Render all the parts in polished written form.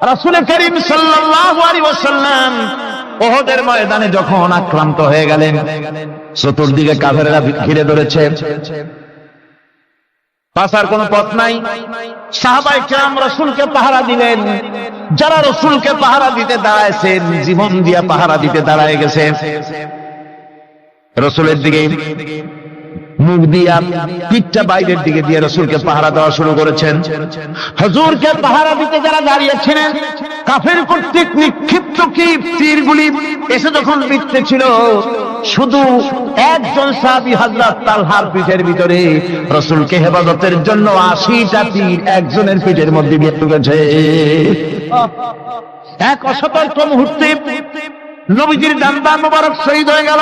রাসূল করিম সাল্লাল্লাহু আলাইহি ওয়াসাল্লাম উহুদের ময়দানে যখন আক্রান্ত হয়ে গেলেন, চতুর্দিকে কাফেররা ঘিরে ধরেছে, বাঁচার কোনো পথ নাই। সাহাবায়ে কেরাম রাসূলকে পাহারা দিলেন। যারা রাসূলকে পাহারা দিতে দাঁড়ায়ছেন, জীবন দিয়ে পাহারা দিতে দাঁড়ায় গেছে, রাসূলের দিকে মুখ দিয়া পিঠটা বাইরের দিকে দিয়ে রাসূলকে পাহারা দেওয়া শুরু করেছেন। হুজুরকে পাহারা দিতে যারা দাঁড়িয়েছিলেন, কাফের কর্তৃক নিক্ষিপ্ত কি তীরগুলি এসে যখন বিঁধতেছিল, শুধু একজন সাহাবী হযরত তালহার পিঠের ভিতরে রাসূলকে হেফাজতের জন্য 80টা তীর একজনের পিঠের মধ্যে দিয়ে ঢুকেছে। এক অসতর্ক মুহূর্তে নবীজির ডান্ডা মোবারক শহীদ হয়ে গেল,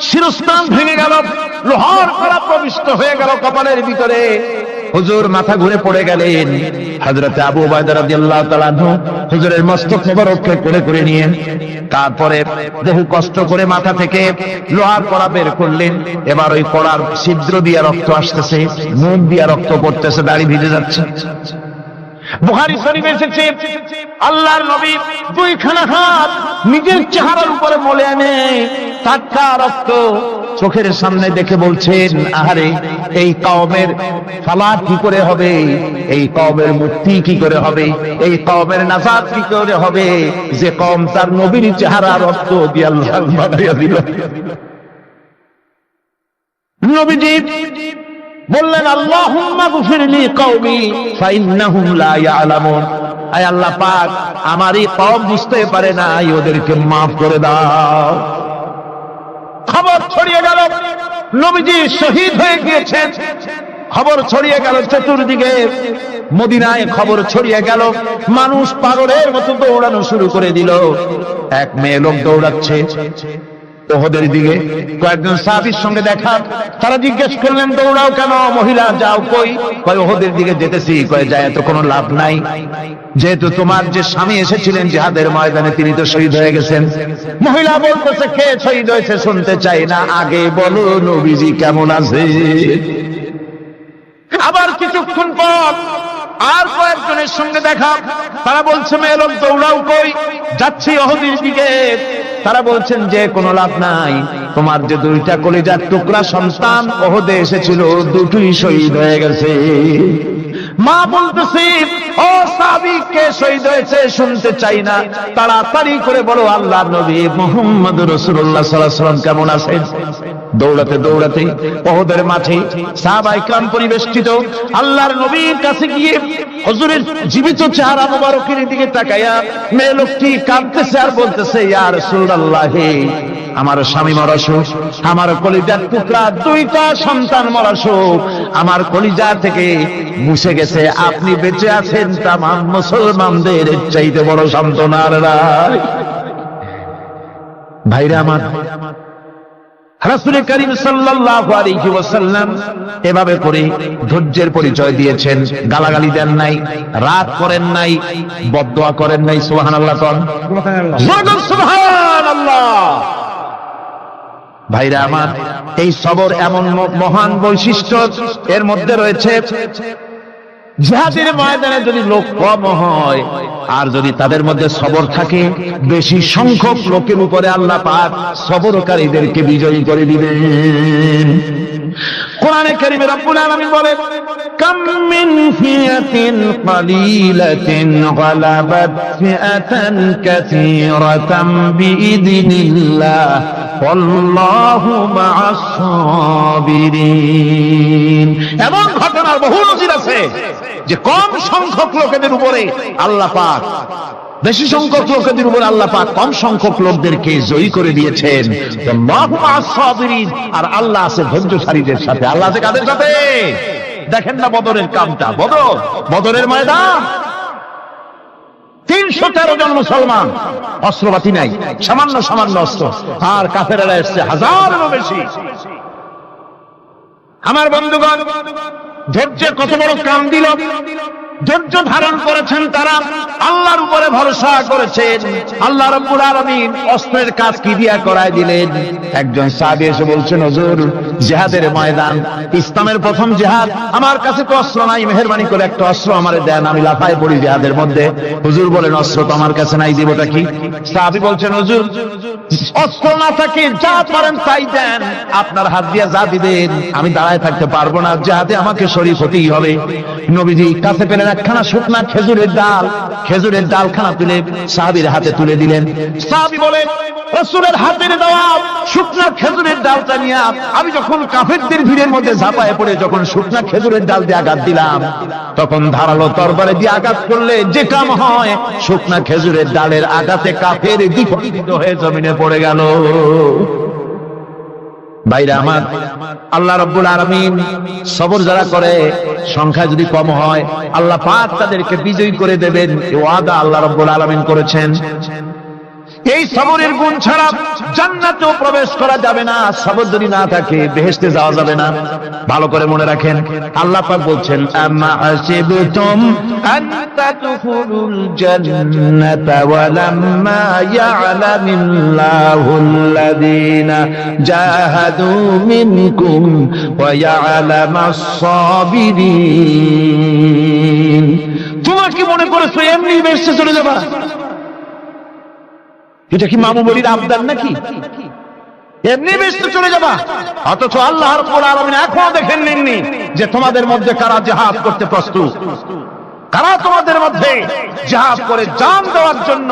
শিরস্ত্রাণ ভেঙে গেল, লোহার কড়া প্রবিষ্ট হয়ে গেল কপালের ভিতরে। হুজুর মাথা ঘুরে পড়ে গেলেন। হযরত আবু উবাইদা রাদিয়াল্লাহু তাআলা আনহু হুজুরের মস্তক মোবারককে কোলে করে নিয়ে তারপরে বহু কষ্ট করে মাথা থেকে লোহার কড়া বের করলেন। এবার ওই কড়ার ছিদ্র দিয়ে রক্ত আসতেছে, মুখ দিয়ে রক্ত পড়তেছে, দাড়ি ভিজে যাচ্ছে। বুখারী শরীফে এসেছে, আল্লাহর নবী দুইখানা হাত নিজের চেহারার উপরে মলে এনে টাটকা রক্ত চোখের সামনে দেখে বলছেন, আহারে, এই কওমের ফালাত কি করে হবে, এই কওমের মুক্তি কি করে হবে, এই কওমের নাজাত কি করে হবে, যে কওম তার নবীর চেহারা রক্ত দিয়ে আল্লাহ বানাইয়া দিল। নবীজি বললেন, আল্লাহুম্মা গফিরলি কওমি ফাইন্নাহুম লা ইয়ালামুন। আয় আল্লাহ পাক, আমার এই কওম বুঝতে পারে না, ওদেরকে মাফ করে দাও। খবর ছড়িয়ে গেল নবীজি শহীদ হয়ে গিয়েছেন। খবর ছড়িয়ে গেল চতুর্দিকে, মদিনায় খবর ছড়িয়ে গেল। মানুষ পাগলের মতো দৌড়ানো শুরু করে দিল। এক মেয়ে লোক দৌড়াচ্ছে উহুদের দিকে, কয়েকজন সাহাবীর সঙ্গে দেখা। তারা জিজ্ঞেস করলেন, দৌড়াও কেন মহিলা, যাও কই? কয় উহুদের দিকে যেতেছি। কয় যায় তো কোনো লাভ নাই, যেহেতু তোমার যে স্বামী এসেছিলেন জিহাদের ময়দানে, তিনি তো শহীদ হয়ে গেছেন। মহিলা বলতেছে, কে শহীদ হয়েছে শুনতে চাই না, আগে বলো নবীজি কেমন আছে। আবার কিছুক্ষণ পর আর কয়েকজনের সঙ্গে দেখা। তারা বলছে, মেয়ে লোক দৌড়াও কই? যাচ্ছি উহুদের দিকে। তারা বলছেন যে কোনো লাভ নাই, তোমার যে দুইটা কলিজার টুকরা সন্তান উহুদে এসেছিল, দুটোই শহীদ হয়ে গেছে। মা বলতেছে, ও সাহাবী, কে শহীদ হয়েছে শুনতে চাই না, তাড়াতাড়ি করে বলো আল্লাহর নবী মুহাম্মদুর রাসূলুল্লাহ সাল্লাল্লাহু আলাইহি ওয়াসাল্লাম কেমন আছেন। দৌড়াতে দৌড়াতে উহুদের মাঠে সাহাবায়ে কেরাম পরিবেষ্টিত। আল্লাহর নবীর কাছে গিয়ে হুজুরের জীবিত চেহারা মোবারকের দিকে তাকায়া মেয়ে লোকটি কাঁদতেছে আর বলতেছে, ইয়া রাসূলুল্লাহ, আমার স্বামী মরা শোক, আমার কলিজার টুকরা দুইটা সন্তান মরা শোক, আমার কলিজা থেকে মুছে গেছে, আপনি বেঁচে আছেন, তামাম মুসলমানদের চাইতে বড় সান্ত্বনা আর নাই। ভাইরা আমার, রাসূল করিম সাল্লাল্লাহু আলাইহি ওয়াসাল্লাম এভাবে করে ধৈর্যের পরিচয় দিয়েছেন। গালাগালি দেন নাই, রাগ করেন নাই, বদদোয়া করেন নাই। সুবহানাল্লাহ, সুবহানাল্লাহ। ভাইরা আমার, এই সবর এমন মহান বৈশিষ্ট্য এর মধ্যে রয়েছে। জিহাদের ময়দানে যদি লোক কম হয় আর যদি তাদের মধ্যে সবর থাকে, বেশি সংখ্যক লোকের উপরে আল্লাহ পাক সবরকারীদেরকে বিজয়ী করে দিবেন। কোরআনে কারীমে রব্বুল আলামিন বলেন, কাম মিন ফিয়াতিন কালিলাতিন গালাবাত ফিআতান কাসীরাতাম বিইذনিল্লাহ ওয়াল্লাহু মা'আস সাবিরিন। এমন ঘটনার বহু নজির আছে যে কম সংখ্যক লোকেদের উপরে আল্লাহ পাক বেশি সংখ্যক লোকেদের উপর আল্লাহ পাক কম সংখ্যক লোকদেরকে জয়ী করে দিয়েছেন। আল্লাহু মা'আস সাবিরিন, আর আল্লাহ আছে ধৈর্যশালীদের সাথে। আল্লাহ আছে কাদের সাথে? দেখেন না বদরের কামটা, বদরের ময়দান, 313 জন মুসলমান, অস্ত্রপাতি নাই, সামান্য সামান্য অস্ত্র, আর কাফেররা এসছে হাজারেরও বেশি। আমার বন্ধুগণ, ধৈর্যের কত বড় কাম দিল। ধৈর্য ধারণ করেছেন, তারা আল্লাহর উপরে ভরসা করেছেন। আল্লাহ রাব্বুল আলামিন অস্ত্রের কাজ কি দিয়া করায় দিলেন। একজন সাহাবী এসে বলছেন, হুজুর জিহাদের ময়দান, ইসলামের প্রথম জিহাদ, আমার কাছে তো অস্ত্র নাই, মেহেরবানি করে একটা অস্ত্র আমারে দেন, আমি লাফায় পড়ি জিহাদের মধ্যে। হুজুর বলেন, অস্ত্র তো আমার কাছে নাই, দিবটা কি? সাহাবী বলছেন, হুজুর অস্ত্র না থাকে যা পারেন তাই দেন, আপনার হাত দিয়ে যা দিবেন আমি দাঁড়ায় থাকতে পারবো না, জিহাদে আমাকে শরীক হতেই হবে। নবীজি কাছে পেলেন একখানা শুকনা খেজুরের ডাল, খেজুরের ডালখানা তুলে সাহাবীর হাতে তুলে দিলেন। সাহাবী বলেন, রাসূলের হাতের দেওয়া শুকনা খেজুরের ডালটা নিয়ে আমি যখন কাফেরদের ভিড়ের মধ্যে ঝাঁপায় পড়ে যখন শুকনা খেজুরের ডাল দিয়ে আঘাত দিলাম, তখন ধারালো তরবারে দিয়ে আঘাত করলে যে কাম হয়, শুকনা খেজুরের ডালের আঘাতে কাফের বিপর্যিত হয়ে জমিনে পড়ে গেল। ভাইরা আমার, আল্লাহ রাব্বুল আলামিন সবর যারা করে সংখ্যা যদি কম হয়, আল্লাহ পাক তাদেরকে বিজয়ী করে দেবেন, এই ওয়াদা আল্লাহ রাব্বুল আলামিন করেছেন। এই সবরের গুণ ছাড়া জান্নাতেও প্রবেশ করা যাবে না, সবর যদি না থাকে বেহেশতে যাওয়া যাবে না। ভালো করে মনে রাখেন, আল্লাহ পাক বলছেন, আম্মা হাসিবতুম আন তাদখুলুল জান্নাতা ওয়া লাম্মা ইয়া'লামিল্লাহুল্লাযীনা জাহাদু মিনকুম ওয়া ইয়া'লামাস সাবিরিন। তোমরা কি মনে করেছো এমনি বেহেশতে চলে যাবা? এটা কি মামু বলির আবদার নাকি? এমনি বেহেশতে চলে যাবা? অথচ আল্লাহ রাব্বুল আলামিন এখনো দেখেন নেননি যে তোমাদের মধ্যে কারা জিহাদ করতে প্রস্তুত, কারা তোমাদের মধ্যে জিহাদ করে জান দেওয়ার জন্য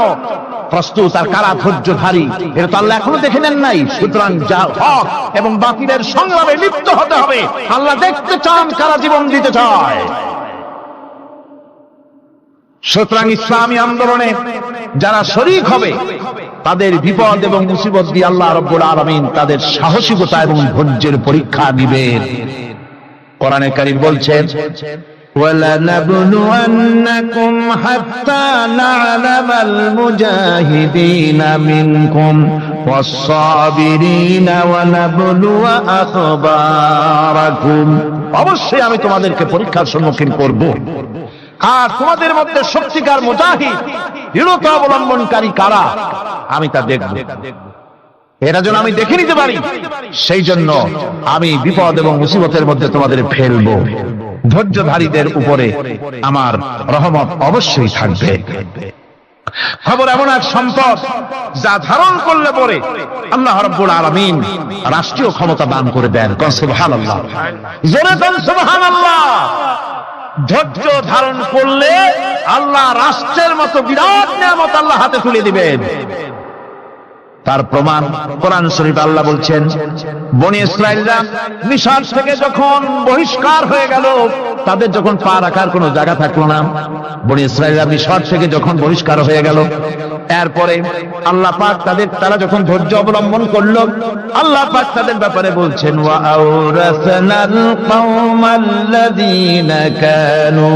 প্রস্তুত, আর কারা ধৈর্যধারী, এটা তো আল্লাহ এখনো দেখে নেন নাই। সুতরাং হক এবং বাতিলের সংগ্রামে লিপ্ত হতে হবে। আল্লাহ দেখতে চান কারা জীবন দিতে চায়। সুতরাং ইসলামী আন্দোলনে যারা শরীক হবে তাদের বিপদ এবং মুসিবত দিয়ে আল্লাহ রাব্বুল আলামিন তাদের সাহসিকতা এবং ধৈর্যের পরীক্ষা দিবেন। কোরআনে কারীম বলছেন, وَلَنَبْلُوَنَّكُمْ حَتَّى نَعْلَمَ الْمُجَاهِدِينَ مِنكُمْ وَالصَّابِرِينَ وَنَبْلُوَ أَخْبَارَكُمْ। অবশ্যই আমি তোমাদেরকে পরীক্ষার সম্মুখীন করব, আর তোমাদের মধ্যে সত্যিকার মুজাহিদ দৃঢ়তা অবলম্বনকারী কারা আমি তা দেখব। এটা যেন আমি দেখে নিতে পারি, সেই জন্য আমি বিপদ এবং মুসিবতের মধ্যে তোমাদের ফেলবো। ধৈর্যধারীদের উপরে আমার রহমত অবশ্যই থাকবে। খবর এমন এক সম্পদ যা ধারণ করলে পরে আল্লাহ রাব্বুল আলামিন রাষ্ট্রীয় ক্ষমতা দান করে দেন। সুবহানাল্লাহ, জোরে বলেন সুবহানাল্লাহ। ধৈর্য ধারণ করলে আল্লাহ রাষ্ট্রের মতো বিরাট নিয়ামত আল্লাহ হাতে তুলে দিবেন। তার প্রমাণ কোরআন শরীফে আল্লাহ বলছেন, বনি ইসরাঈলরা মিশর থেকে যখন বহিষ্কার হয়ে গেল, তাদের যখন পা রাখার কোনো জায়গা থাকলো না, বনি ইসরাঈলরা মিশর থেকে যখন বহিষ্কার হয়ে গেল, এরপরে আল্লাহ পাক তারা যখন ধৈর্য অবলম্বন করলো, আল্লাহ পাক তাদের ব্যাপারে বলছেন, ওয়া আওরাসনাল কওমাল্লাযীনা কানু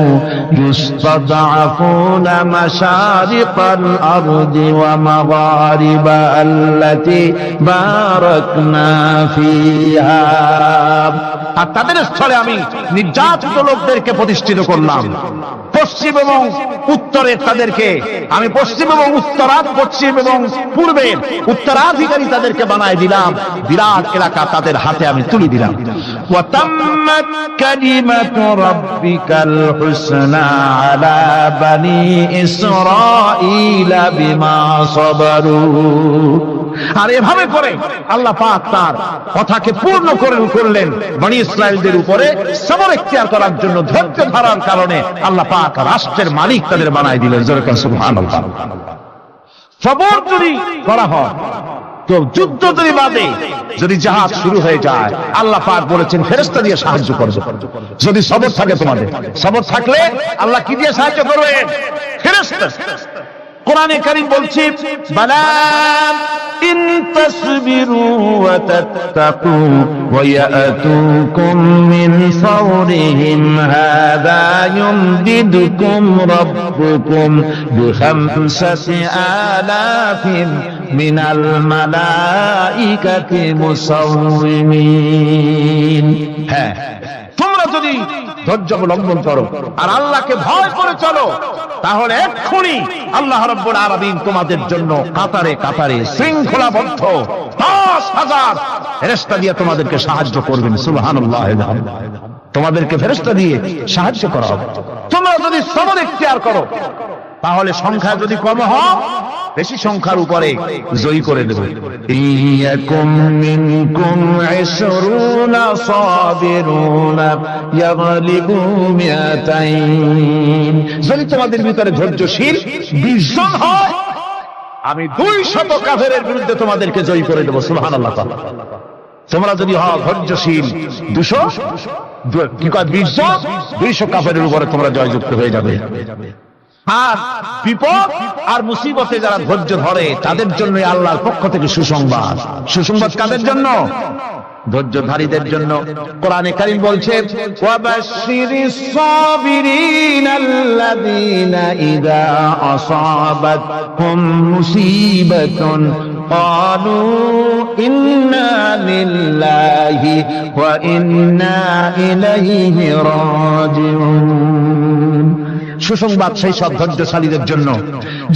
ইউস্তাদআফুনা মাশারিকাল আরদি ওয়া মাগারিবা আল্লাতী বারাকনা ফিহা। আর তাদের স্থলে আমি নির্যাতিত লোকদেরকে প্রতিষ্ঠিত করলাম। পশ্চিম এবং উত্তরের তাদেরকে আমি পশ্চিম এবং পশ্চিম এবং পূর্বের উত্তরাধিকারী তাদেরকে বানায় দিলাম। বিরাট এলাকা তাদের হাতে আমি তুলে দিলাম। ওয়া তাম্মাত কালিমাতু রাব্বিকাল হুসনা আলা বানি ইসরাঈলা বিমা সাবারু। আর এভাবে করে আল্লাহ পাক তার কথাকে পূর্ণ করলেন বনি ইসরাঈলদের উপরে সবর ইখতিয়ার করার জন্য। ধৈর্য ধারার কারণে আল্লাহ পাক রাষ্ট্রের মালিক তাদের বানায় দিলেন। জোরে বলেন সুবহানাল্লাহ। সবর যদি করা হয় তো যুদ্ধ যদি বাদে যদি জাহাজ শুরু হয়ে যায়, আল্লাহ পাক বলেছেন ফেরেশতা দিয়ে সাহায্য করবে। যদি সবর থাকে, তোমাদের সবর থাকলে আল্লাহ কি দিয়ে সাহায্য করবেন? ফেরেশতা। কোরআনে কারীম বলছে, বালা ইন তাসবিরু ওয়া তাত্তাকু ওয়া ইয়াতুকুম মিন ফাওরিহিম হাযা ইউমদিদুকুম রাব্বুকুম বিখামসাতি আলাফিন মিনাল মালাইকাতি মুসাওwimin। হ্যাঁ, তোমরা যদি ধৈর্য অবলম্বন করো আর আল্লাহকে ভয় করে চলো, তাহলে এক্ষুনি আল্লাহ রাব্বুল আলামিন তোমাদের জন্য কাতারে কাতারে শৃঙ্খলাবদ্ধ 10,000 ফেরেশতা দিয়ে তোমাদেরকে সাহায্য করবেন। সুবহানাল্লাহ। তোমাদেরকে ফেরেশতা দিয়ে সাহায্য করা হবে। তোমরা যদি সবর ইখতিয়ার করো, তাহলে সংখ্যা যদি কম হয়, বেশি সংখ্যার উপরে জয়ী করে দেবে। ইয়াকুম মিনকুম 20 সাবিরুনা ইয়াগলিবু মিআতাইন। যদি তোমাদের ভিতরে ধৈর্যশীল 20 জন হয়, আমি 200 কাফেরের বিরুদ্ধে তোমাদেরকে জয়ী করে দেব। সুবহানাল্লাহ। তোমরা যদি হও ধৈর্যশীল 200 কি কয় 20 জন, 200 কাফেরের উপরে তোমরা জয়যুক্ত হয়ে যাবে। আর বিপদ আর মুসিবতে যারা ধৈর্য ধরে, তাদের জন্য আল্লাহর পক্ষ থেকে সুসংবাদ। সুসংবাদ কাদের জন্য? ধৈর্যধারীদের জন্য। কোরআনে কারীম বলছে, ওয়াবাশশিরিস সাবিরিনাল্লাযীনা ইযা আসাবাতহুম মুসিবাতুন ক্বালু ইন্না লিল্লাহি ওয়া ইন্না ইলাইহি রাজিউন। সুসংবাদ সেই সব ধৈর্যশালীদের জন্য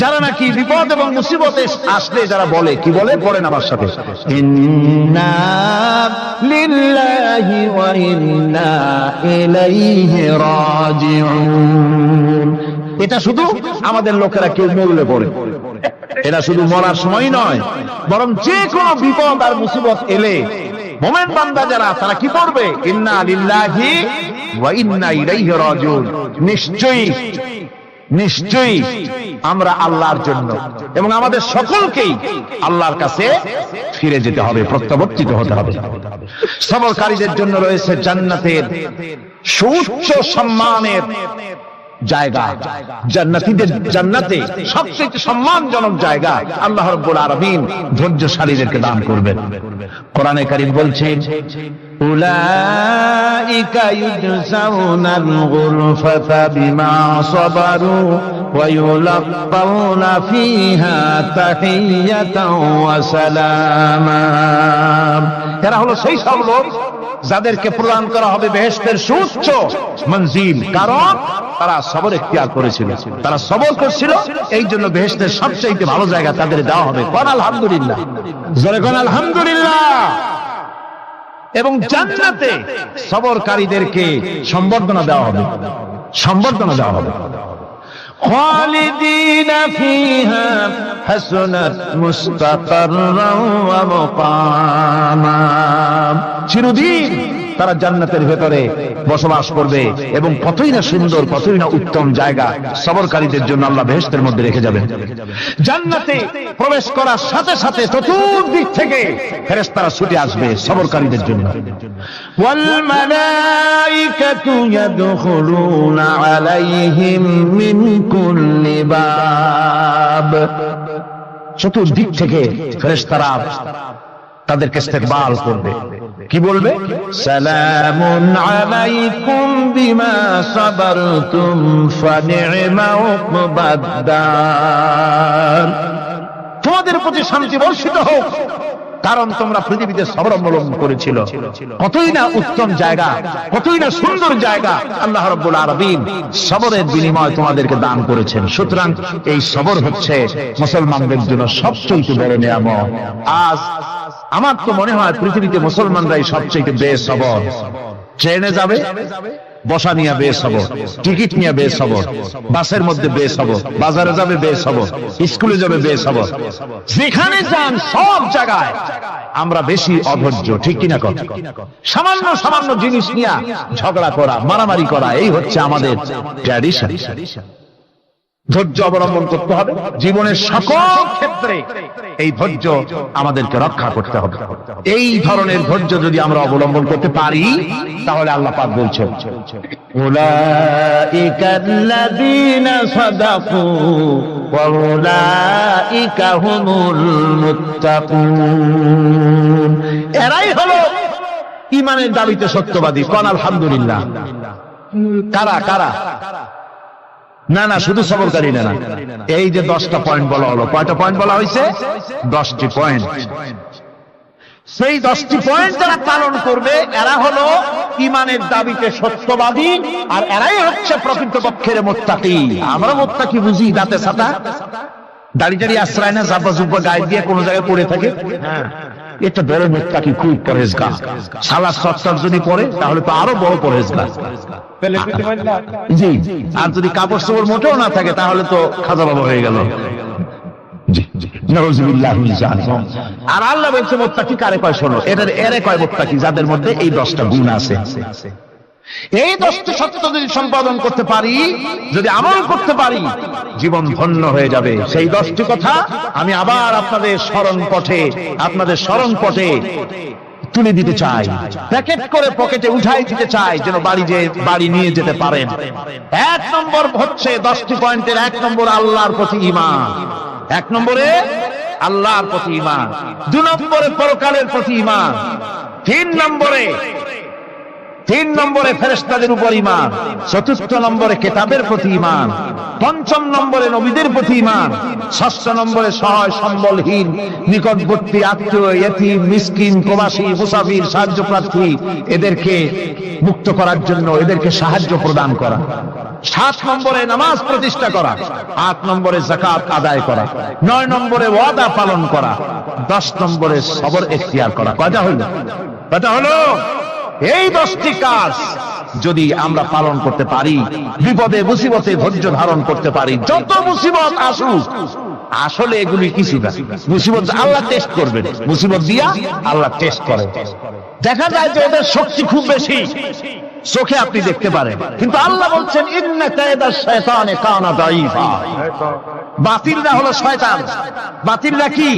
যারা নাকি বিপদ এবং মুসিবতে আসলে যারা বলে, কি বলে? পড়েন আমার সাথে, ইন্না লিল্লাহি ওয়া ইন্না ইলাইহি রাজিউন। এটা শুধু আমাদের লোকেরা কেউ মরলে পড়ে, এটা শুধু মরার সময় নয়, বরং যে কোনো বিপদ আর মুসিবত এলে মুমিন বান্দা যারা, তারা কি করবে? ইন্না লিল্লাহি ওয়া ইন্না ইলাইহি রাজিউন। নিশ্চয়ই নিশ্চয়ই আমরা আল্লাহর জন্য এবং আমাদের সকলকেই আল্লাহর কাছে ফিরে যেতে হবে, প্রত্যাবর্তিত হতে হবে। সবরকারীদের জন্য রয়েছে জান্নাতের সুউচ্চ সম্মানের জায়গা। জান্নাতীদের জান্নাতে সবচেয়ে সম্মানজনক জায়গা আল্লাহ রাব্বুল আলামিন ধৈর্যশালীদেরকে দান করবেন। কোরআনে কারীম বলছে, উলাইকা ইউজসাউনাল গুরফাতা বিমা সাবারু ওয়া ইউলাক্কাউনা ফিহা তাহিয়াতাও ওয়া সালামা। এরা হলো সেই সব লোক যাদেরকে প্রদান করা হবে বেহেশতের সুউচ্চ মঞ্জিল, কারণ তারা সবর ইখতিয়ার করেছিল, তারা সবর করছিল, এই জন্য বেহেশতের সবচেয়ে ভালো জায়গা তাদের দেওয়া হবে। কোন আলহামদুলিল্লাহ, জোরে কোন আলহামদুলিল্লাহ। এবং জান্নাতে সবরকারীদেরকে সম্বর্ধনা দেওয়া হবে, সম্বর্ধনা দেওয়া হবে। খালিদিনা ফিহা হাসনাত মুস্তাকাররান ওয়া মুকামা। চিরদিন তারা জান্নাতের ভেতরে বসবাস করবে এবং কতই না সুন্দর, কতই না উত্তম জায়গা সবরকারীদের জন্য আল্লাহ বেহেশতের মধ্যে রেখে যাবেন। জান্নাতে প্রবেশ করার সাথে সাথে চতুর্দিক থেকে ফেরেশতারা ছুটে আসবে সবরকারীদের জন্য। ওয়াল মালাইকাতু ইয়াদখুলুনা আলাইহিম মিন কুল্লি বাব। চতুর্দিক থেকে ফেরেশতারা তাদেরকে ইস্তেকবাল করবে। কি বলবে? সালামুন আলাইকুম বিমা সাবারতুম ফানি'মা উকবাদ। তোমাদের প্রতি শান্তি বর্ষিত হোক, কারণ তোমরা পৃথিবীতে সবর অবলম্বন করেছিল। কতই না উত্তম জায়গা, কতই না সুন্দর জায়গা আল্লাহ রাব্বুল আলামিন সবরের বিনিময় তোমাদেরকে দান করেছেন। সুতরাং এই সবর হচ্ছে মুসলমানদের জন্য সবচেয়ে বড় নিয়ামত। আজ আমার তো মনে হয় পৃথিবীতে মুসলমানরাই সবচেয়ে বেসবর। ট্রেনে যাবে বসা নিয়ে বেসবর, টিকিট নিয়ে বেসবর, বাসের মধ্যে বেসবর, বাজারে যাবে বেসবর, স্কুলে যাবে বেসবর, যেখানে যান সব জায়গায় আমরা বেশি অধৈর্য। ঠিক কিনা কথা? সামান্য সামান্য জিনিস নিয়ে ঝগড়া করা, মারামারি করা, এই হচ্ছে আমাদের ট্র্যাডিশন। ধৈর্য অবলম্বন করতে হবে জীবনের সকল ক্ষেত্রে। এই ধৈর্য আমাদেরকে রক্ষা করতে হবে। এই ধরনের ধৈর্য যদি আমরা অবলম্বন করতে পারি, তাহলে আল্লাহ পাক বলছেন, উলাইকাল্লাযীনা সাদাকু ওয়া উলাইকা হুমুল মুত্তাকুন। এরাই হলো ঈমানের দাবিতে সত্যবাদী। কোন আলহামদুলিল্লাহ। কারা কারা? না না, শুধু সবরকারী না। এই যে 10টা পয়েন্ট বলা হলো, কয়টা পয়েন্ট বলা হয়েছে? 10টি পয়েন্ট। সেই 10টি পয়েন্ট যারা পালন করবে এরা হলো ঈমানের দাবিতে সত্যবাদী, আর এরাই হচ্ছে প্রকৃতপক্ষের মুত্তাকি। আমরা মুত্তাকি বুঝি দাঁতে ছাতা, দাড়ি টাড়ি আশ্রয় না, জাব্বা জুব্বা গায়ে দিয়ে কোনো জায়গায় পড়ে থাকে, এটা বড় মুত্তাকি, খুব পরহেজগার। সালাত সত্তর যদি পড়ে তাহলে তো আরো বড় পরহেজগার। জি, আর যদি কাপড় চোপড় মোটেও না থাকে তাহলে তো খাজা বাবা হয়ে গেল। আর আল্লাহ বলছে মুত্তাকি কারে কয় শোনো, এরে কয় মুত্তাকি যাদের মধ্যে এই 10টা গুণ আছে। এই 10টি সত্য যদি সম্পাদন করতে পারি, যদি আমল করতে পারি, জীবন ধন্য হয়ে যাবে। সেই 10টি কথা আমি আবার আপনাদের স্মরণ পথে তুলে দিতে চাই, প্যাকেট করে পকেটে উঠাই দিতে চাই, যেন বাড়ি নিয়ে যেতে পারেন। 1 নম্বর হচ্ছে 10টি পয়েন্টের 1 নম্বর আল্লাহর প্রতি ঈমান। 1 নম্বরে আল্লাহর প্রতি ঈমান, 2 নম্বরে পরকালের প্রতি ঈমান, 3 নম্বরে ফেরেশতাদের উপর ঈমান, 4 নম্বরে কিতাবের প্রতি ঈমান, 5 নম্বরে নবীদের প্রতি ঈমান, 6 নম্বরে সহায় সম্বলহীন নিকটবর্তী আত্মীয়, ইয়তীম, মিসকিন, প্রবাসী, মুসাফির, সাহায্য প্রার্থী এদেরকে মুক্ত করার জন্য এদেরকে সাহায্য প্রদান করা, 7 নম্বরে নামাজ প্রতিষ্ঠা করা, 8 নম্বরে যাকাত আদায় করা, 9 নম্বরে ওয়াদা পালন করা, 10 নম্বরে সবর এখতিয়ার করা। কয়টা হলো? এই 10টি কাজ যদি আমরা পালন করতে পারি, বিপদে মুসিবতে ধৈর্য ধারণ করতে পারি, যত মুসিবত আসুক, আসলে এগুলি কিছু না। মুসিবত আল্লাহ টেস্ট করবেন, মুসিবত দিয়া আল্লাহ টেস্ট করেন। দেখা যায় যে ওদের শক্তি খুব বেশি, চোখে আপনি দেখতে পারেন, কিন্তু আল্লাহ বলছেন ইন্না কায়দাশ শায়তানে কানা দাঈফা। বাতিলরা হলো শয়তান, বাতিলরা কি?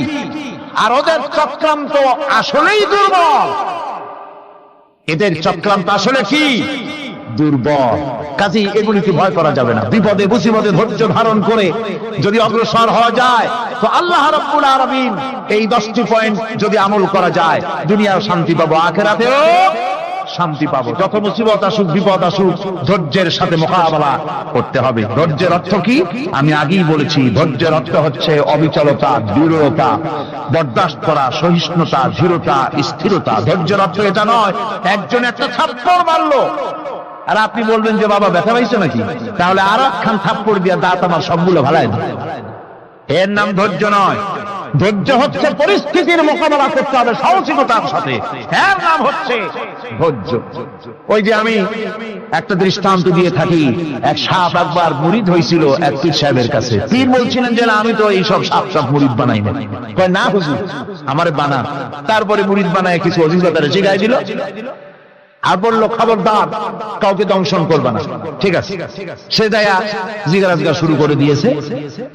আর ওদের চক্রান্ত আসলেই দুর্বল। এদের চক্রান্ত আসলে কি? দুর্বল। কাজেই এগুলিকে ভয় করা যাবে না। বিপদে মুসিবতে ধৈর্য ধারণ করে যদি অগ্রসর হওয়া যায়, তো আল্লাহ রাব্বুল আলামিন এই 10টি পয়েন্ট যদি আমল করা যায়, দুনিয়াও শান্তি পাবো, আখিরাতেও শান্তি পাবো। যত মুসিবত আসুক, বিপদ আসুক, ধৈর্যের সাথে মোকাবেলা করতে হবে। ধৈর্যের অর্থ কি? আমি আগেই বলেছি, ধৈর্যের অর্থ হচ্ছে অবিচলতা, দৃঢ়তা, বরদাস্ত করা, সহিষ্ণুতা, ধীরতা, স্থিরতা। ধৈর্যের অর্থ এটা নয় একজন একটা থাপ্পড় মারলো আর আপনি বলবেন যে বাবা ব্যথা পাইছো নাকি, তাহলে আর একখান থাপ্পড় দিয়ে দাঁত আমার সবগুলো ভালাই দেবে। এর নাম ধৈর্য নয়। ধৈর্য হচ্ছে পরিস্থিতির মোকাবেলা করতে হবে সাহসিকতার সাথে, এর নাম হচ্ছে ধৈর্য। ওই যে আমি একটা দৃষ্টান্ত দিয়ে থাকি, এক সাপ একবার মুরিদ হয়েছিল এক পীর সাহেবের কাছে। পীর বলছিলেন যে আমি তো এইসব সাপ মুরিদ বানাই না। কয় না হুজুর, আমারে বানান। তারপরে মুরিদ বানায় কিছু অভিজ্ঞতা শিখাই দিল, আর বললো খবরদার কাউকে দংশন করবে না। ঠিক আছে, সে দায়া জিজ্ঞাসা শুরু করে দিয়েছে।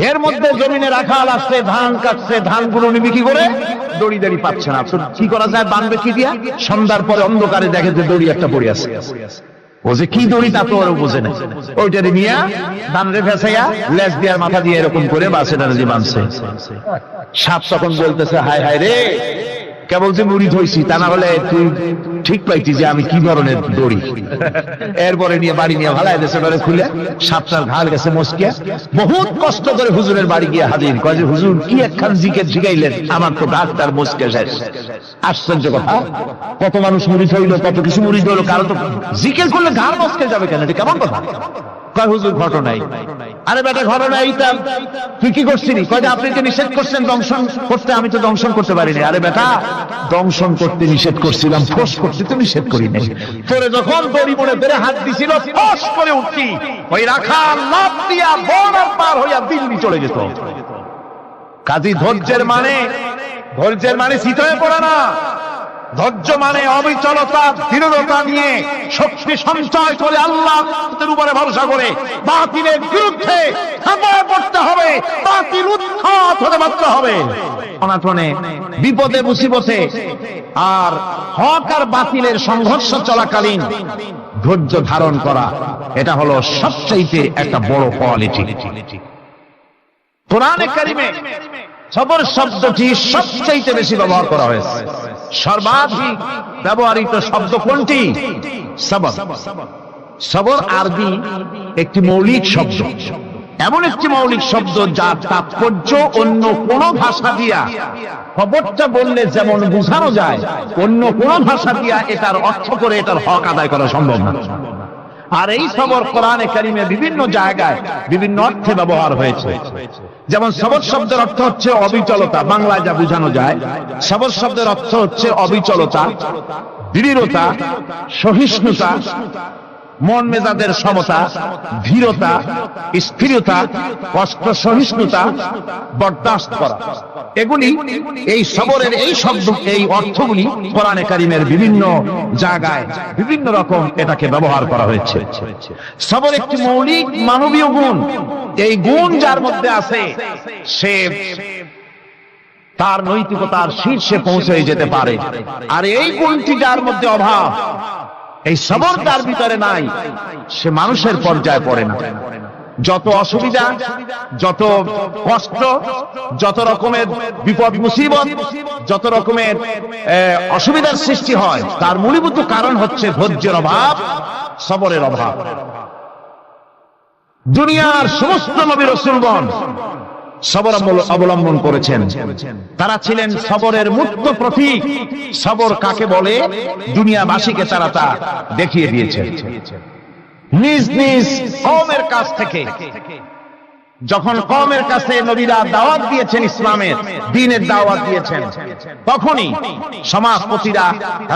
এর মধ্যে জমিনে রাখাল আসছে, ধান কাটছে, ধানগুলো বিক্রি করে দড়ি দাড়ি পাচ্ছে না। কি করা যায়, বানবে কি দিয়া? সন্ধ্যার পরে অন্ধকারে দেখে যে দড়ি একটা পড়ে আছে। ও যে কি দড়ি তা তো ওরা বোঝে না। ওইটারে নিয়ে ধান রে ফেসাইয়া লেজ দেওয়ার মাথা দিয়ে এরকম করে বাসেটা যে বানছে। সাপ তখন বলতেছে, হায় হায় রে, কেবল যে মুরিদ হয়েছি, তা না হলে তুই ঠিক পাইতি যে আমি কি ধরনের দড়ি। এরপরে নিয়ে বাড়ি নিয়ে ভালাই দেশে খুলে সাপটার ঘাড় গেছে মস্কিয়া। বহুত কষ্ট করে হুজুরের বাড়ি গিয়ে হাজির। কয় যে হুজুর কি একখান জিকের শিখাইলেন, আমার তো ঘাড়টার মস্কিয়া শেষ। আশ্চর্য কথা, কত মানুষ মুরিদ হইলো, কত কিছু মুরিদ হইলো, কারো তো জিকের করলে ঘাড় মস্কে যাবে কেন? এটা কেমন কথা? কয় হুজুর ঘটনাই। আরে বেটা ঘটনা এইটা, তুই কি করছিলি? কয় যে আপনি যে নিষেধ করছেন দংশন করতে, আমি তো দংশন করতে পারিনি। আরে বেটা, দংশন করতে নিষেধ করছিলাম, ফোঁস করতে তো নিষেধ করি নাই। তোরে যখন দড়ি মনে ধরে হাত দিছিল, ফোঁস করে উঠছি, ওই রাখাল লাফ দিয়া বর্ডার পার হইয়া দিল্লি চলে যেত। কাজী ধৈর্যের মানে শীত হয়ে পড়ে না। ধৈর্য মানে অবিচলতা, দৃঢ়তা নিয়ে শক্তি সঞ্চয় করে আল্লাহর উপরে ভরসা করে বাতিলের বিরুদ্ধে ঝাঁপিয়ে পড়তে হবে, বাতিল উৎখাত হতে বাধ্য হবে। অনাথনে বিপদে মুসিবতে আর হক আর বাতিলের সংঘর্ষ চলাকালীন ধৈর্য ধারণ করা, এটা হলো সবচাইতে একটা বড় কোয়ালিটি। কোরআনে কারিমে সবর শব্দটি সবচাইতে বেশি ব্যবহার করা হয়েছে। সর্বাধিক ব্যবহৃত শব্দ কোনটি? সবর। সবর আরবি একটি মৌলিক শব্দ। এমন একটি মৌলিক শব্দ যার তাৎপর্য অন্য কোন ভাষা দিয়া খবরটা বললে যেমন বোঝানো যায়, অন্য কোন ভাষা দিয়া এটার অর্থ করে এটার হক আদায় করা সম্ভব না। আর এই সবর কোরআনে কারিমে বিভিন্ন জায়গায় বিভিন্ন অর্থে ব্যবহার হয়েছে। যেমন সবর শব্দের অর্থ হচ্ছে অবিচলতা, বাংলায় যা বোঝানো যায়। সবর শব্দের অর্থ হচ্ছে অবিচলতা, দৃঢ়তা, সহিষ্ণুতা, মন মেজাজের সমতা, ধীরতা, স্থিরতা, কষ্ট সহিষ্ণুতা, বরদাস্ত করা। এগুলি এই সবরের এই শব্দ, এই অর্থগুলি কোরআনে কারিমের বিভিন্ন জায়গায় বিভিন্ন রকম এটাকে ব্যবহার করা হয়েছে। সবর একটি মৌলিক মানবীয় গুণ। এই গুণ যার মধ্যে আছে সে তার নৈতিকতার শীর্ষে পৌঁছে যেতে পারে। আর এই গুণটি যার মধ্যে অভাব, এই সবর তার ভিতরে নাই, সে মানুষের পর্যায়ে পড়ে না। যত অসুবিধা, যত কষ্ট, যত রকমের বিপদ মুসিবত, যত রকমের অসুবিধার সৃষ্টি হয়, তার মূলীভূত কারণ হচ্ছে ধৈর্যের অভাব, সবরের অভাব। দুনিয়ার সমস্ত নবী রাসূলগণ সবর অবলম্বন করেছেন। তারা ছিলেন সবরের মূর্ত প্রতীক। সবর কাকে বলে দুনিয়াবাসীকে তারা তা দেখিয়ে দিয়েছেন। নিজ নিজ কওমের কাছ থেকে যখন কওমের কাছে নবীরা দাওয়াত দিয়েছেন, ইসলামের দ্বীনের দাওয়াত দিয়েছেন, তখনই সমাজপতিরা,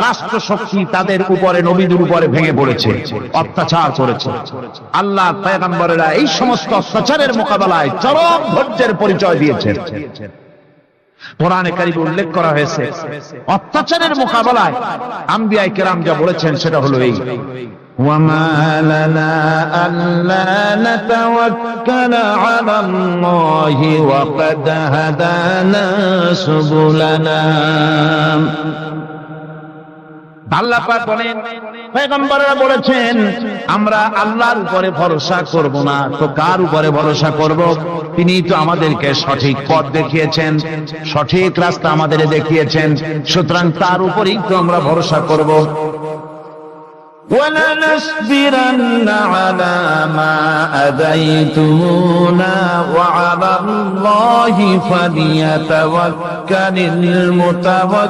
রাষ্ট্রশক্তি তাদের উপরে, নবীদের উপরে ভেঙে পড়েছে, অত্যাচার করেছে। আল্লাহ পয়গম্বরেরা এই সমস্ত অত্যাচারের মোকাবেলায় চরম ধৈর্যের পরিচয় দিয়েছেন। কোরআনে কারিমে উল্লেখ করা হয়েছে অত্যাচারের মোকাবেলায় আম্বিয়া কেরাম যা বলেছেন সেটা হলো এই: وَمَا لَنَا أَلَّا نَتَوَكَّلَ عَلَى اللَّهِ وَقَدْ هَدَانَا سُبُلَنَا। আল্লাহ পাক বলেন, পয়গম্বররা বলেছেন আমরা আল্লাহর উপরে ভরসা করব না, তো কার উপরে ভরসা করব? তিনি তো আমাদেরকে সঠিক পথ দেখিয়েছেন, সঠিক রাস্তা আমাদের দেখিয়েছেন, সুতরাং তার উপরেই তো আমরা ভরসা করব। وَلَنَصْبِرَنَّ عَلَى مَا آذَيْتُمُونَا وَعَلَى اللَّهِ فَلْيَتَوَكَّلِ الْمُتَوَكِّلُونَ।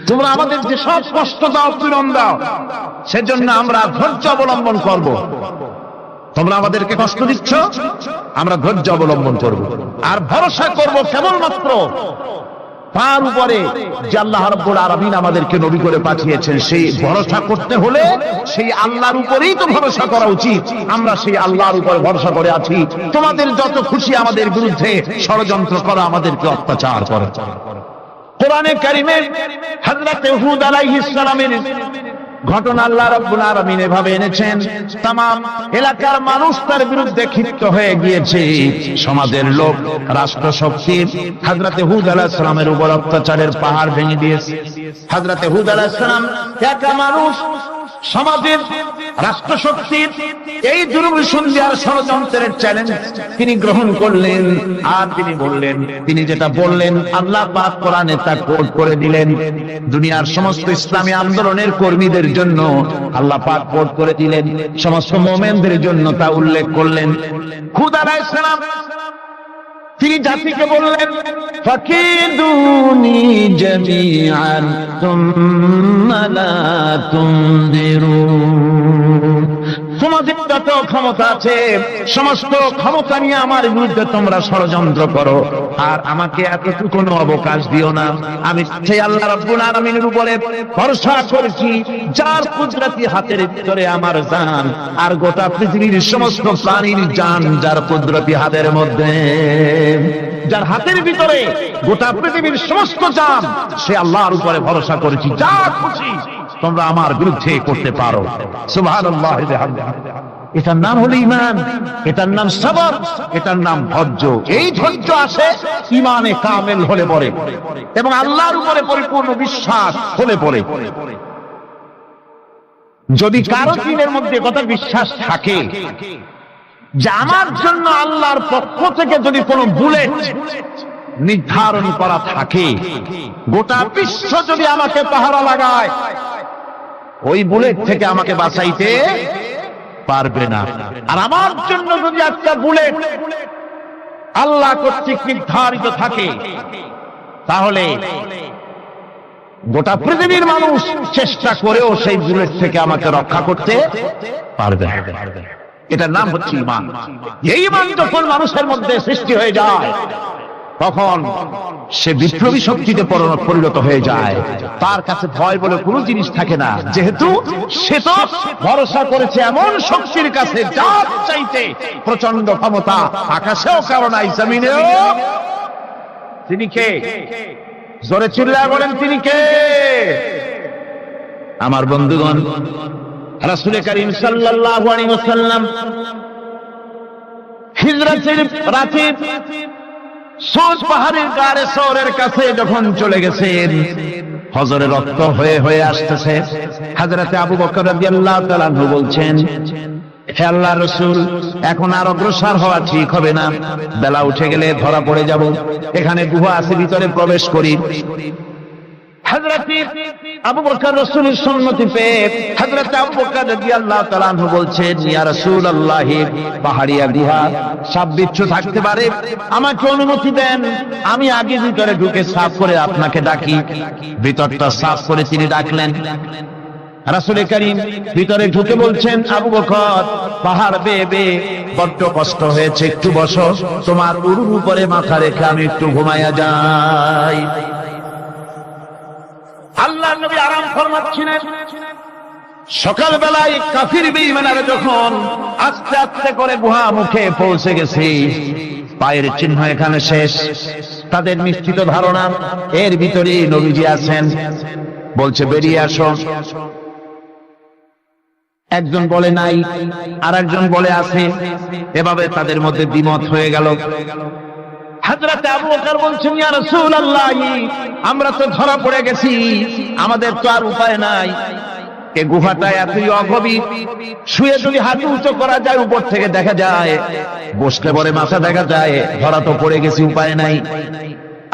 তোমরা আমাদের যে সব কষ্ট দাও, পীড়ন দাও, সেজন্য আমরা ধৈর্য অবলম্বন করব। তোমরা আমাদেরকে কষ্ট দিচ্ছ, আমরা ধৈর্য অবলম্বন করব আর ভরসা করব কেবলমাত্র তার উপরে যে আল্লাহ রাব্বুল আলামিন আমাদেরকে নবী করে পাঠিয়েছেন। সেই ভরসা করতে হলে সেই আল্লাহর উপরেই তো ভরসা করা উচিত। আমরা সেই আল্লাহর উপরে ভরসা করে আছি। তোমাদের যত খুশি আমাদের বিরুদ্ধে ষড়যন্ত্র করা, আমাদেরকে অত্যাচার করা। কোরআনে কারিমে হযরত হুদ আলাইহিস সালামের ঘটনা আল্লাহ রাব্বুল আলামিন এভাবে এনেছেন, तमाम এলাকার মানুষ তার বিরুদ্ধে ক্ষিপ্ত হয়ে গিয়েছে। সমাজের লোক, রাষ্ট্রশক্তি হযরত হুদ আলাইহিস সালামের উপর অত্যাচারের পাহাড় ভেঙে দিয়েছে। হযরত হুদ আলাইহিস সালাম একা মানুষ, সমাজের রাষ্ট্রশক্তির এই দুর্বিসন্ধির ষড়যন্ত্রের চ্যালেঞ্জ তিনি গ্রহণ করলেন। আর তিনি বললেন, তিনি যেটা বললেন আল্লাহ পাক কোরআনে তা কোট করে দিলেন। দুনিয়ার সমস্ত ইসলামী আন্দোলনের কর্মীদের জন্য আল্লাহ পাক কোট করে দিলেন, সমস্ত মুমিনদের জন্য তা উল্লেখ করলেন। হুদ আলাইহিস সালাম তিনি জাতিকে বললেন, ফাকিদুনি জামিআন তুম্মা লা তুনদিরুন। তোমাদের যত ক্ষমতা আছে সমস্ত ক্ষমতা নিয়ে আমার বিরুদ্ধে তোমরা ষড়যন্ত্র করো, আর আমাকে এতটুকু অবকাশ দিও না। আমি সেই আল্লাহ রাব্বুল আলামিনের উপরে ভরসা করেছি যার কুদরতি হাতের ভিতরে আমার জান, আর গোটা পৃথিবীর সমস্ত প্রাণীর জান যার কুদরতি হাতের মধ্যে, যার হাতের ভিতরে গোটা পৃথিবীর সমস্ত জান, সে আল্লাহর উপরে ভরসা করেছি। যা খুশি তোমরা আমার বিরুদ্ধে করতে পারো। সুবহানাল্লাহ। এটার নাম হলো ঈমান, এটার নাম সবর, এটার নাম ধৈর্য। এই ধৈর্য আসে ঈমানে কামেল হলে পরে এবং আল্লাহর উপরে পরিপূর্ণ বিশ্বাস হলে পরে। যদি কারো দিনের মধ্যে কথা বিশ্বাস থাকে যে আমার জন্য আল্লাহর পক্ষ থেকে যদি কোনো বুলেট নির্ধারণ করা থাকে, গোটা বিশ্ব যদি আমাকে পাহারা লাগায়, ওই বুলেট থেকে আমাকে বাঁচাইতে পারবে না। আর আমার জন্য যদি একটা বুলেট আল্লাহ কর্তৃক নির্ধারিত থাকে, তাহলে গোটা পৃথিবীর মানুষ চেষ্টা করেও সেই বুলেট থেকে আমাকে রক্ষা করতে পারবে না। এটার নাম হচ্ছে ঈমান। এই ঈমান যখন মানুষের মধ্যে সৃষ্টি হয়ে যায়, তখন সে বিপ্লবী শক্তিতে পরিণত হয়ে যায়। তার কাছে ভয় বলে কোনো জিনিস থাকে না, যেহেতু সে তো ভরসা করেছে এমন শক্তির কাছে যার চাইতে প্রচন্ড ক্ষমতা আকাশেও কারো নাই, জমিনেও। তিনি কে? জোরে চিল্লায়া বলেন, তিনি কে? আমার বন্ধুগণ, রাসূল করিম সাল্লাল্লাহু আলাইহি ওয়াসাল্লাম হিজরতের রাতে সৌদ পাহাড়ের গাড়ে সওরের কাছে যখন চলে গেছেন, হজরে রক্ত হয়ে হয়ে আসতেছে। হযরতে আবু বকর রাদিয়াল্লাহু তাআলা আনহু বলছেন, হে আল্লাহর রাসূল, এখন আর অগ্রসর হওয়া ঠিক হবে না, বেলা উঠে গেলে ধরা পড়ে যাব। এখানে গুহা আছে, ভিতরে প্রবেশ করি। হযরতে আবু বকর রাসূলের সম্মতি পেয়ে হযরতে আবু বকর রাদিয়াল্লাহু তাআলা আনহু বলছেন, ইয়া রাসূলুল্লাহ, পাহাড়িয়া গুহা, সাপ বিচ্ছু থাকতে পারে, আমাকে অনুমতি দেন, আমি আগে ভিতরে ঢুকে সাফ করে আপনাকে ডাকি। ভিতরটা সাফ করে তিনি ডাকলেন। রাসূল করিম ভিতরে ঢুকে বলছেন, আবু বকর, পাহাড় বেয়ে বেয়ে বড্ড কষ্ট হয়েছে, একটু বসো, তোমার উরুর উপরে মাথা রেখে আমি একটু ঘুমাইয়া যাই। আল্লাহর নবী আরাম ফরমাচ্ছিলেন। সকালবেলায় কাফির বেঈমানরা যখন আস্তে আস্তে করে গুহা মুখে পৌঁছে গেছে, পায়ের চিহ্ন এখানে শেষ, তাদের নিশ্চিত ধারণা এর ভিতরে নবীজি আছেন। বলছে, বেরিয়ে আসো। একজন বলে নাই, আর একজন বলে আছে। এভাবে তাদের মধ্যে দ্বিমত হয়ে গেল। হযরত আবু বকর বলছেন, ইয়া রাসূলুল্লাহ, আমরা তো ধরা পড়ে গেছি, আমাদের তো আর উপায় নাই। এই গুহাটা এতই অগভীর, শুয়ে যদি হাঁটু উঁচু করা যায় উপর থেকে দেখা যায়, বসলে পরে মাথা দেখা যায়, ধরা তো পড়ে গেছি, উপায় নাই।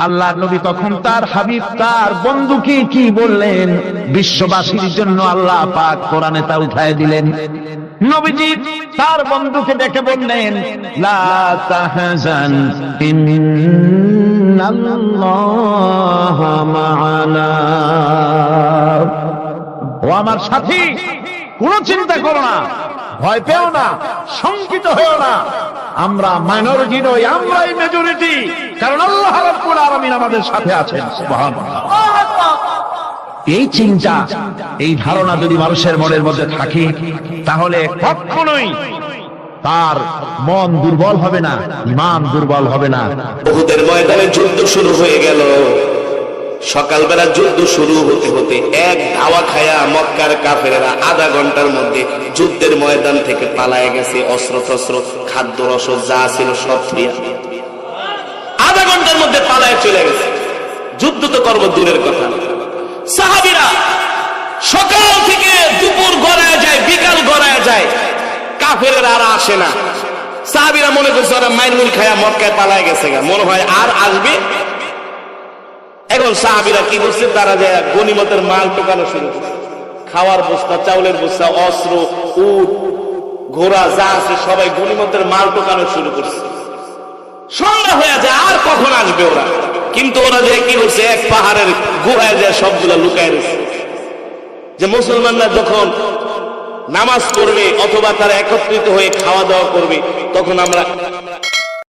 আল্লাহর নবী তখন তার হাবিব, তার বন্ধুকে কি বললেন? বিশ্ববাসীর জন্য আল্লাহ পাক কোরআনে তা উঠায় দিলেন। নবীজি তার বন্ধুকে ডেকে বললেন, লা তাহজান ইন্নাল্লাহা মা'ানা। ও আমার সাথী, কোনো চিন্তা করো না, ভয় পেও না, শঙ্কিত হয়েও না, আমরা মাইনরিটি নই, আমরাই মেজরিটি, কারণ আল্লাহ রাব্বুল আলামিন আমাদের সাথে আছেন। সুবহানাল্লাহ। এই চিন্তা, এই ধারণা যদি মানুষের মনের মধ্যে থাকে, তাহলে কখনোই তার মন দুর্বল হবে না, ঈমান দুর্বল হবে না। উহুদের ময়দানে যুদ্ধ শুরু হয়ে গেল। সকালবেলা যুদ্ধ শুরু হতে হতে এক ধাওয়া খায়া মক্কার কাফেরেরা আধা ঘন্টার মধ্যে যুদ্ধের ময়দান থেকে পালায়ে গেছে। অস্ত্র শস্ত্র, খাদ্য রসদ যা ছিল সব ফিরিয়া আধা ঘন্টার মধ্যে পালায়ে চলে গেছে। যুদ্ধ তো করব দূরের কথা। সাহাবীরা সকাল থেকে দুপুর গড়ায় যায়, বিকাল গড়ায় যায়, কাফেরেরা আর আসে না। সাহাবীরা মনে করছে ওরা মাইরমুল খায়া মক্কায় পালায়ে গেছে, মনে হয় আর আসবে। এখন সাহাবীরা কি করছে? তারা যে গনিমতের মাল টোকানো শুরু করছে। খাওয়ার বস্তা, চাউলের বস্তা, অস্ত্র, উট, ঘোড়া যা আছে সবাই গনিমতের মাল টোকানো শুরু করছে। সন্ধ্যা হয়ে যায়, আর কখন আসবে ওরা? কিন্তু ওরা যে কি করছে, এক পাহাড়ের গুহায় যায় সবগুলো লুকায় রয়েছে। যে মুসলমানরা যখন নামাজ পড়বে অথবা তারা একত্রিত হয়ে খাওয়া দাওয়া করবে, তখন আমরা